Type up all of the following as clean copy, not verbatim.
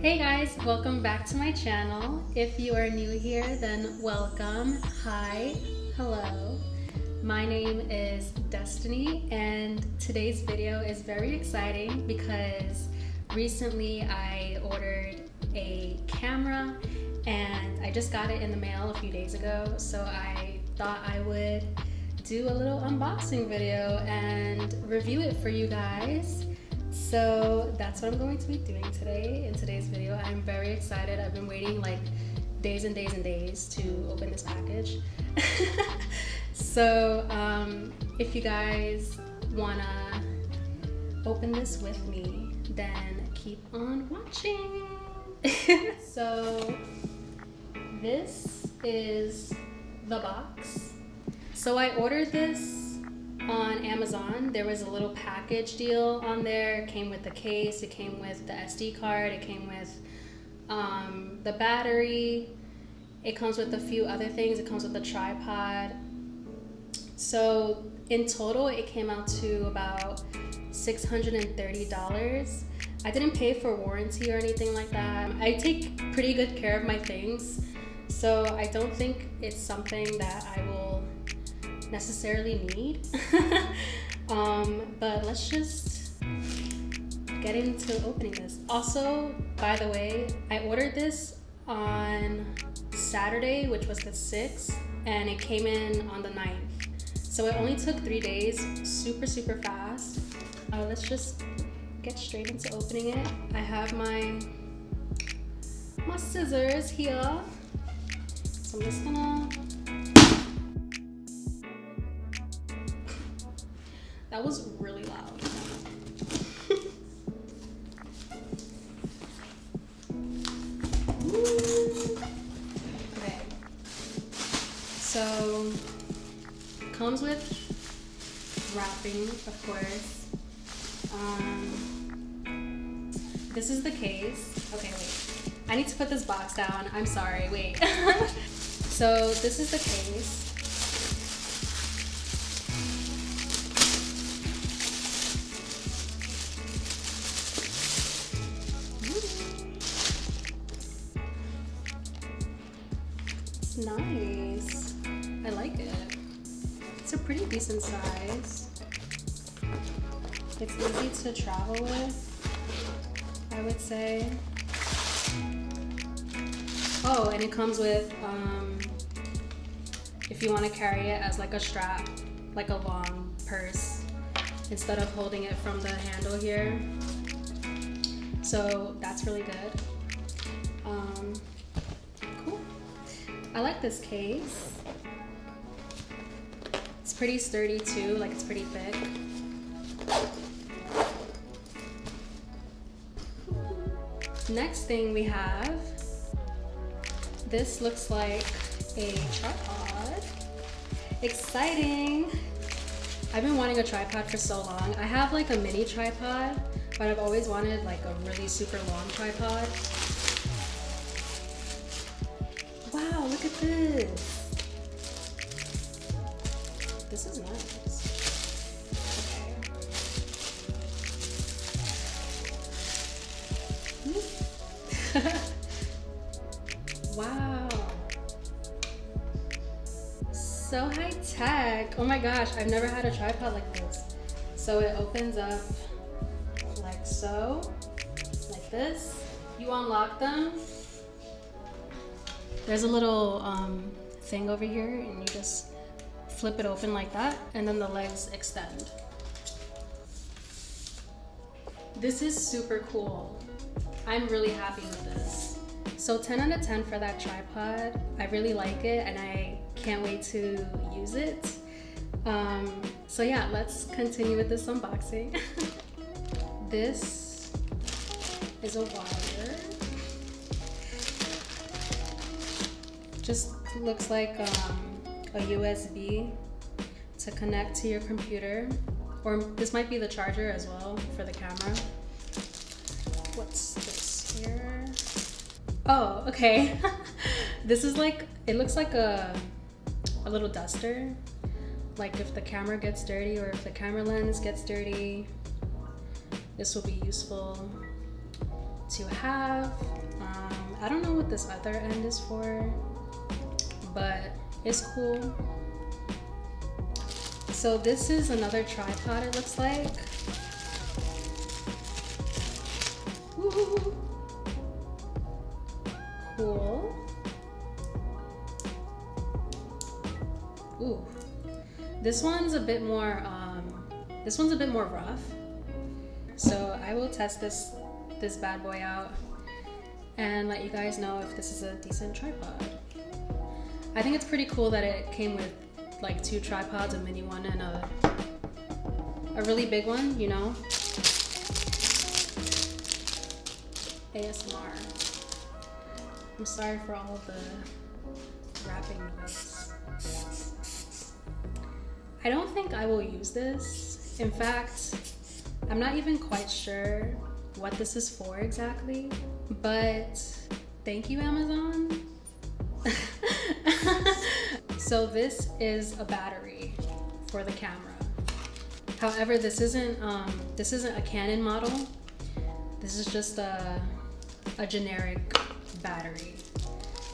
Hey guys, welcome back to my channel. If you are new here, then welcome. Hi, hello. My name is Destiny and today's video is very exciting because recently I ordered a camera and I just got it in the mail a few days ago, so I thought I would do a little unboxing video and review it for you guys. So that's what I'm going to be doing today in today's video. I'm very excited. I've been waiting like days and days and days to open this package. So if you guys wanna open this with me, then keep on watching. So this is the box. So I ordered this on Amazon. There was a little package deal on there. It came with the case, it came with the SD card, it came with the battery, it comes with a few other things, it comes with a tripod. So in total it came out to about $630. I didn't pay for warranty or anything like that. I take pretty good care of my things, so I don't think it's something that I will necessarily need. But let's just get into opening this. Also, by the way, I ordered this on Saturday, which was the 6th, and it came in on the 9th. So it only took 3 days, super fast. Let's just get straight into opening it. I have my scissors here. So I'm just gonna... That was really loud. Okay. So, comes with wrapping, of course. This is the case. Okay, wait. I need to put this box down. I'm sorry, wait. So, this is the case. Nice. I like it. It's a pretty decent size. It's easy to travel with, I would say. Oh, and it comes with, if you want to carry it as like a strap, like a long purse, instead of holding it from the handle here. So that's really good. Cool. I like this case. It's pretty sturdy too, like it's pretty thick. Next thing we have, this looks like a tripod. Exciting! I've been wanting a tripod for so long. I have like a mini tripod, but I've always wanted like a really super long tripod. Wow, look at this. This is nice. Okay. Wow. So high tech. Oh my gosh, I've never had a tripod like this. So it opens up like so, like this. You unlock them. There's a little thing over here and you just flip it open like that and then the legs extend. This is super cool. I'm really happy with this. So 10 out of 10 for that tripod. I really like it and I can't wait to use it. So yeah, let's continue with this unboxing. This is a wire. Just looks like a USB to connect to your computer, or this might be the charger as well for the camera. What's this here? Oh, okay. This is like, it looks like a little duster. Like if the camera gets dirty or if the camera lens gets dirty, this will be useful. to have. I don't know what this other end is for, but it's cool. So this is another tripod, it looks like. Woo. Cool. Ooh. This one's a bit more rough. So I will test this bad boy out and let you guys know if this is a decent tripod. I think it's pretty cool that it came with like 2 tripods, a mini one and a really big one, you know? ASMR. I'm sorry for all the wrapping noise. I don't think I will use this. In fact, I'm not even quite sure what this is for exactly, but thank you, Amazon. So this is a battery for the camera. However, this isn't a Canon model. This is just a generic battery.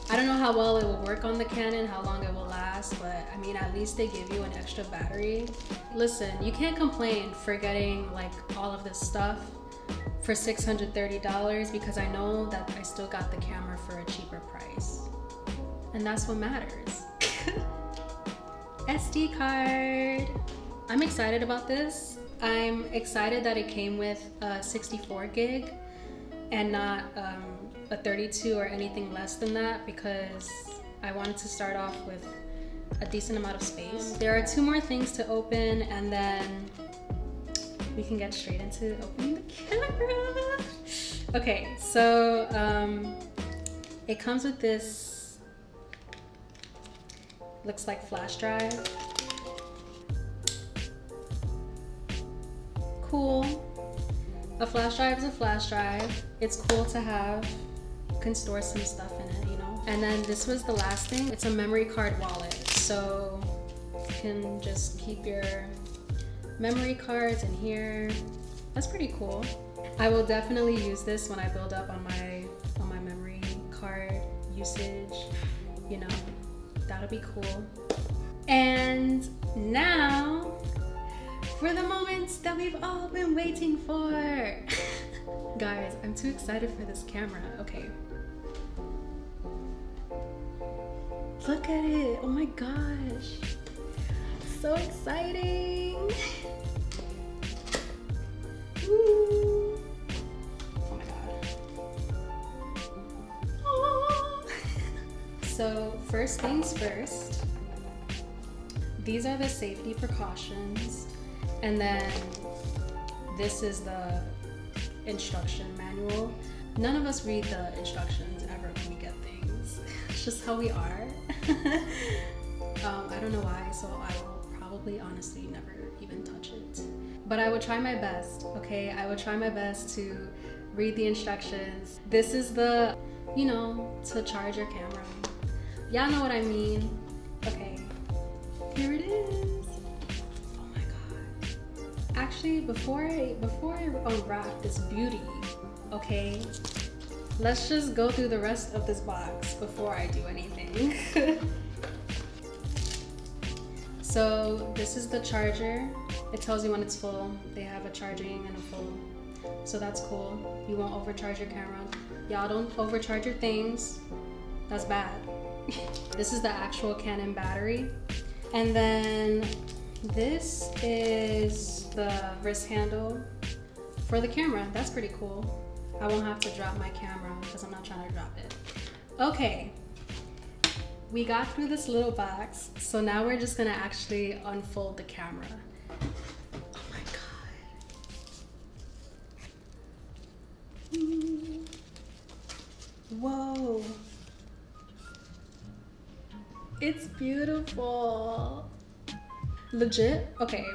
I don't know how well it will work on the Canon, how long it will last, but I mean, at least they give you an extra battery. Listen, you can't complain for getting like all of this stuff for $630 because I know that I still got the camera for a cheaper price. And that's what matters. SD card. I'm excited about this. I'm excited that it came with a 64 gig and not a 32 or anything less than that, because I wanted to start off with a decent amount of space. There are 2 more things to open and then we can get straight into opening the camera. Okay, so it comes with this, looks like flash drive. Cool. A flash drive is a flash drive. It's cool to have. You can store some stuff in it, you know. And then this was the last thing. It's a memory card wallet. So you can just keep your memory cards in here. That's pretty cool. I will definitely use this when I build up on my memory card usage. You know, that'll be cool. And now for the moments that we've all been waiting for. Guys, I'm too excited for this camera. Okay. Look at it. Oh my gosh. So exciting. Woo. Oh my god. Oh. So first things first, these are the safety precautions. And then this is the instruction manual. None of us read the instructions ever when we get things. It's just how we are. I don't know why, so I will probably honestly never even touch it. But I would try my best, okay? I would try my best to read the instructions. This is the, you know, to charge your camera. Y'all know what I mean. Okay, here it is. Actually, before I unwrap this beauty, okay, let's just go through the rest of this box before I do anything. So this is the charger. It tells you when it's full. They have a charging and a full, so that's cool. You won't overcharge your camera. Y'all don't overcharge your things. That's bad. This is the actual Canon battery. And then this is the wrist handle for the camera. That's pretty cool. I won't have to drop my camera because I'm not trying to drop it. Okay, we got through this little box, so now we're just gonna actually unfold the camera. Oh my god. Whoa. It's beautiful. Legit, okay.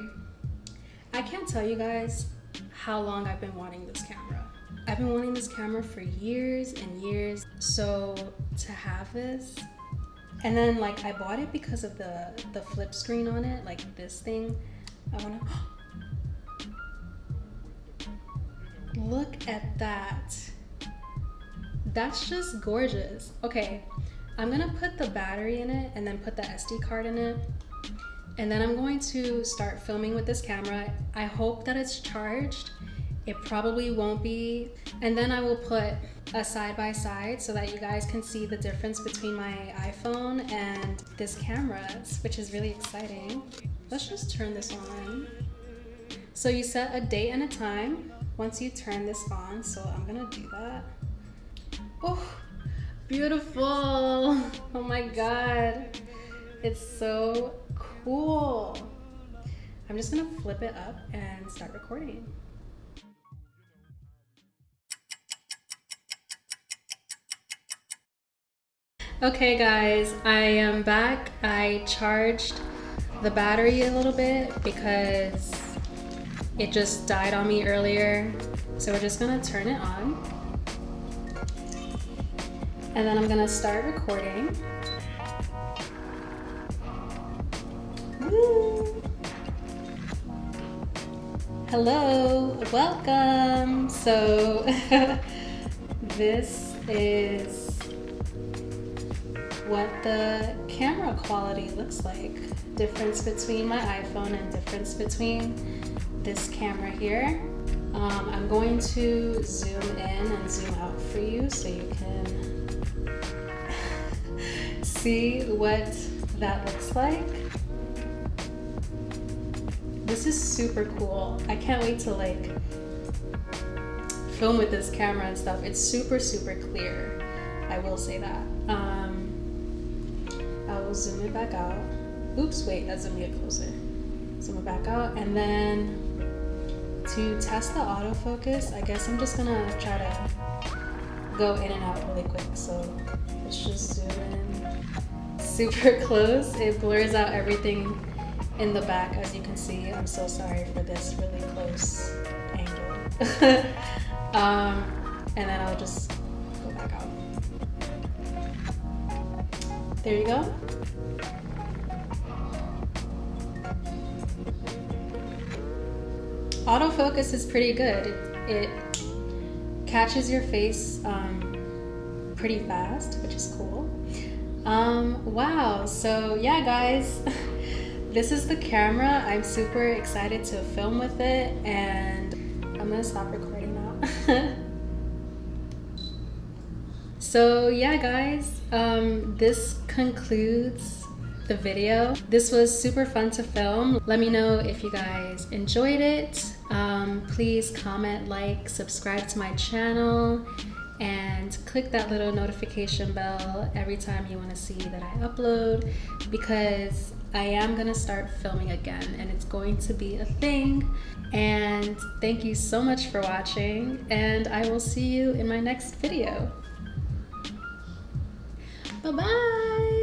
I can't tell you guys how long I've been wanting this camera. I've been wanting this camera for years and years. So to have this, and then like I bought it because of the flip screen on it, like this thing. I wanna, look at that. That's just gorgeous. Okay, I'm gonna put the battery in it and then put the SD card in it. And then I'm going to start filming with this camera. I hope that it's charged. It probably won't be. And then I will put a side-by-side so that you guys can see the difference between my iPhone and this camera, which is really exciting. Let's just turn this on. So you set a date and a time once you turn this on. So I'm gonna do that. Oh, beautiful. Oh my God. It's so cool. I'm just gonna flip it up and start recording. Okay guys, I am back. I charged the battery a little bit because it just died on me earlier. So we're just gonna turn it on. And then I'm gonna start recording. Woo. Hello, welcome. So this is what the camera quality looks like. Difference between my iPhone and difference between this camera here. I'm going to zoom in and zoom out for you so you can see what that looks like. This is super cool. I can't wait to like film with this camera and stuff. It's super clear. I will say that. I will zoom it back out. Oops, wait, let's zoom it closer. Zoom it back out, and then to test the autofocus, I guess I'm just gonna try to go in and out really quick. So let's just zoom in super close. It blurs out everything in the back, as you can see. I'm so sorry for this really close angle. And then I'll just go back out. There you go. Autofocus is pretty good. It catches your face pretty fast, which is cool. Wow, so yeah guys, this is the camera. I'm super excited to film with it, and I'm gonna stop recording now. So yeah guys, this concludes the video. This was super fun to film. Let me know if you guys enjoyed it. Please comment, like, subscribe to my channel, and click that little notification bell every time you want to see that I upload, because I am gonna start filming again and it's going to be a thing. And thank you so much for watching, and I will see you in my next video. Bye-bye.